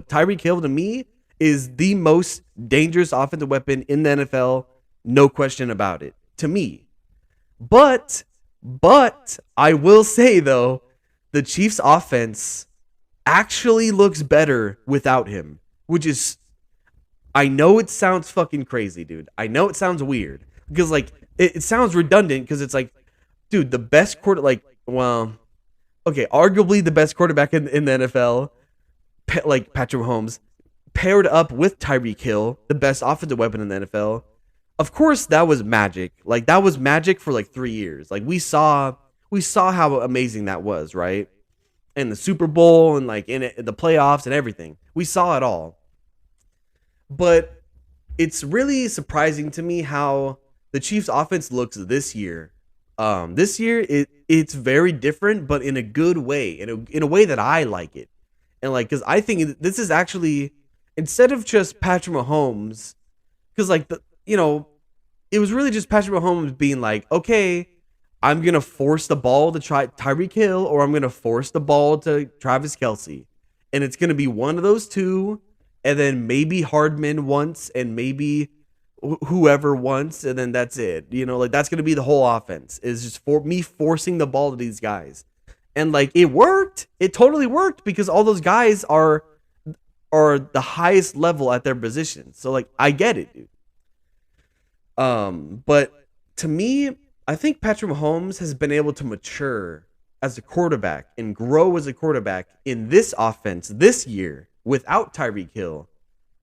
But Tyreek Hill to me is the most dangerous offensive weapon in the NFL, no question about it. To me. But I will say though, the Chiefs offense actually looks better without him, which is, I know it sounds fucking crazy, dude. I know it sounds weird because like it sounds redundant because it's like, dude, the best quarter, like, well, okay, arguably the best quarterback in the NFL, like Patrick Mahomes, paired up with Tyreek Hill, the best offensive weapon in the NFL. Of course, that was magic. Like that was magic for like 3 years. Like we saw how amazing that was, right? In the Super Bowl and like in the playoffs and everything. We saw it all. But it's really surprising to me how the Chiefs offense looks this year. This year it's very different, but in a good way, in a way that I like it. And like, cause I think this is actually, instead of just Patrick Mahomes, cause like it was really just Patrick Mahomes being like, okay, I'm gonna force the ball to try Tyreek Hill, or I'm gonna force the ball to Travis Kelce, and it's gonna be one of those two, and then maybe Hardman once, and maybe whoever once, and then that's it. Like that's gonna be the whole offense, is just for me forcing the ball to these guys, and like it worked. It totally worked because all those guys are the highest level at their position. So like I get it, dude. But to me, I think Patrick Mahomes has been able to mature as a quarterback and grow as a quarterback in this offense this year without Tyreek Hill.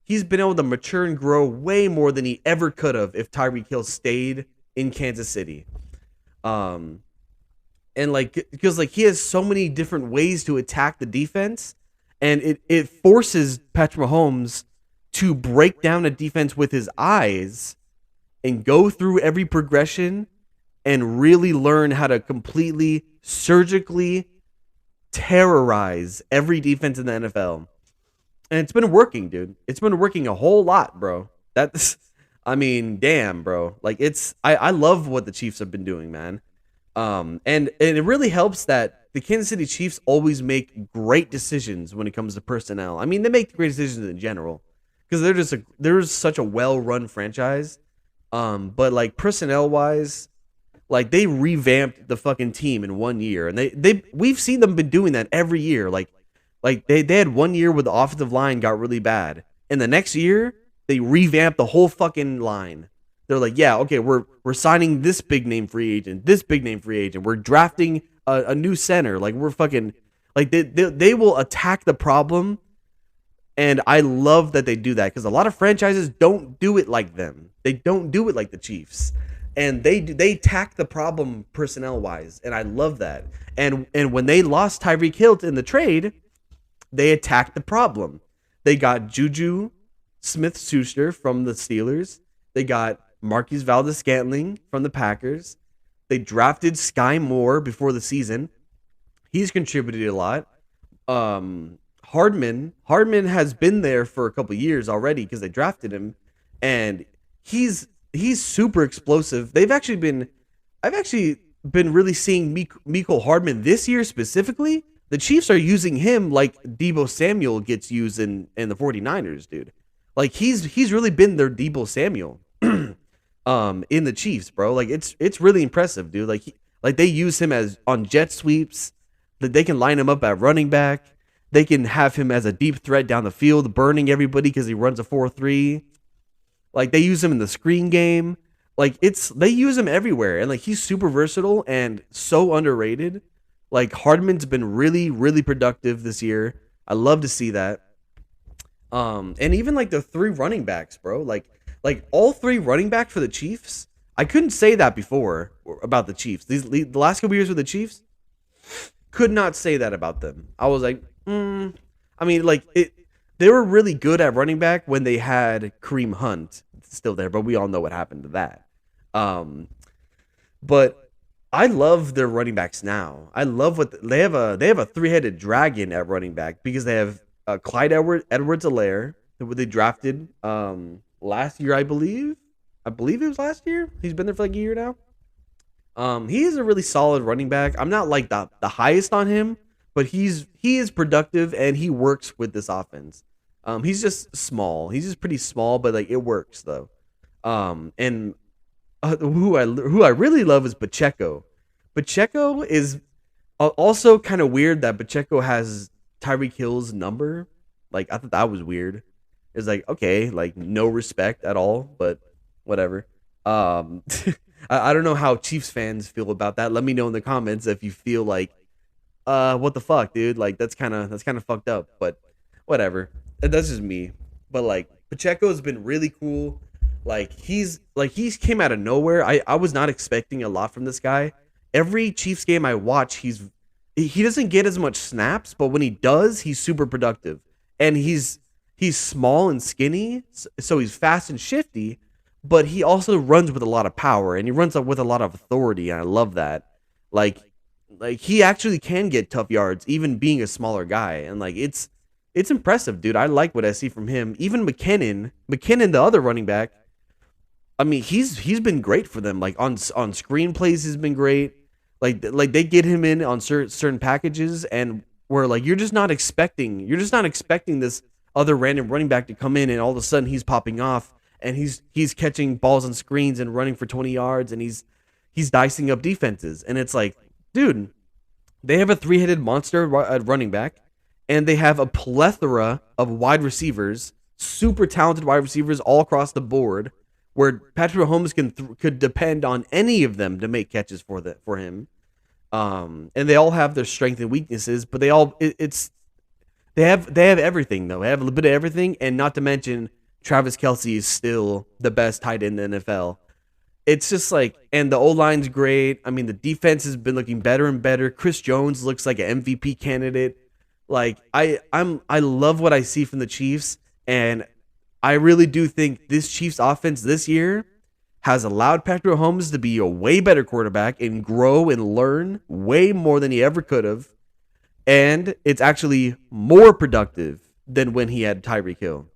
He's been able to mature and grow way more than he ever could have if Tyreek Hill stayed in Kansas City. And like, because like he has so many different ways to attack the defense, and it forces Patrick Mahomes to break down a defense with his eyes and go through every progression and really learn how to completely surgically terrorize every defense in the NFL. And it's been working, dude. It's been working a whole lot, bro. I mean, damn, bro. Like I love what the Chiefs have been doing, man. And it really helps that the Kansas City Chiefs always make great decisions when it comes to personnel. I mean, they make great decisions in general because they're such a well-run franchise. But like personnel wise, like they revamped the fucking team in 1 year, and we've seen them been doing that every year. Like they had 1 year where the offensive line got really bad, and the next year they revamped the whole fucking line. They're like, yeah, okay, we're signing this big name free agent, this big name free agent. We're drafting a new center. Like we're fucking like they will attack the problem. And I love that they do that because a lot of franchises don't do it like them. They don't do it like the Chiefs, and they attack the problem personnel wise, and I love that. And when they lost Tyreek Hill in the trade, they attacked the problem. They got Juju Smith-Schuster from the Steelers. They got Marquise Valdes-Scantling from the Packers. They drafted Sky Moore before the season. He's contributed a lot. Hardman has been there for a couple years already because they drafted him, and he's super explosive. I've actually been really seeing Mecole Hardman this year specifically. The Chiefs are using him like Deebo Samuel gets used in the 49ers, dude. Like he's really been their Deebo Samuel in the Chiefs, bro. Like it's really impressive, dude. Like they use him as on jet sweeps. That they can line him up at running back. They can have him as a deep threat down the field, burning everybody because he runs a 4-3. Like they use him in the screen game. Like they use him everywhere, and like he's super versatile and so underrated. Like Hardman's been really, really productive this year. I love to see that. And even like the 3 running backs, bro. Like all 3 running backs for the Chiefs. I couldn't say that before about the Chiefs. The last couple years with the Chiefs, could not say that about them. I was like, I mean, like they were really good at running back when they had Kareem Hunt still there, but we all know what happened to that. But I love their running backs now. I love what they have a 3-headed dragon at running back because they have Clyde Edwards-Helaire that they drafted last year, I believe. I believe it was last year. He's been there for like a year now. He is a really solid running back. I'm not like the highest on him, but he is productive and he works with this offense. He's just small. He's just pretty small, but like it works though. And who I really love is Pacheco. Pacheco is also kind of weird that Pacheco has Tyreek Hill's number. Like I thought that was weird. It's like okay, like no respect at all, but whatever. I don't know how Chiefs fans feel about that. Let me know in the comments if you feel like what the fuck, dude? Like that's kind of fucked up, but whatever. That's just me. But like Pacheco's been really cool. He's came out of nowhere. I was not expecting a lot from this guy. Every Chiefs game I watch, he doesn't get as much snaps, but when he does, he's super productive. And he's small and skinny, so he's fast and shifty, but he also runs with a lot of power and he runs up with a lot of authority, and I love that. Like like he actually can get tough yards even being a smaller guy, and like it's impressive, dude. I like what I see from him. Even McKinnon, the other running back, I mean, he's been great for them. Like on screenplays, he's been great. Like they get him in on certain packages, and where like you're just not expecting this other random running back to come in, and all of a sudden he's popping off, and he's catching balls on screens and running for 20 yards, and he's dicing up defenses, and it's like, dude, they have a three-headed monster at running back, and they have a plethora of wide receivers, super talented wide receivers all across the board, where Patrick Mahomes could depend on any of them to make catches for him. And they all have their strengths and weaknesses, but they have everything though. They have a little bit of everything, and not to mention Travis Kelce is still the best tight end in the NFL. It's just like, and the O line's great. I mean, the defense has been looking better and better. Chris Jones looks like an MVP candidate. Like I love what I see from the Chiefs, and I really do think this Chiefs offense this year has allowed Patrick Mahomes to be a way better quarterback and grow and learn way more than he ever could have. And it's actually more productive than when he had Tyreek Hill.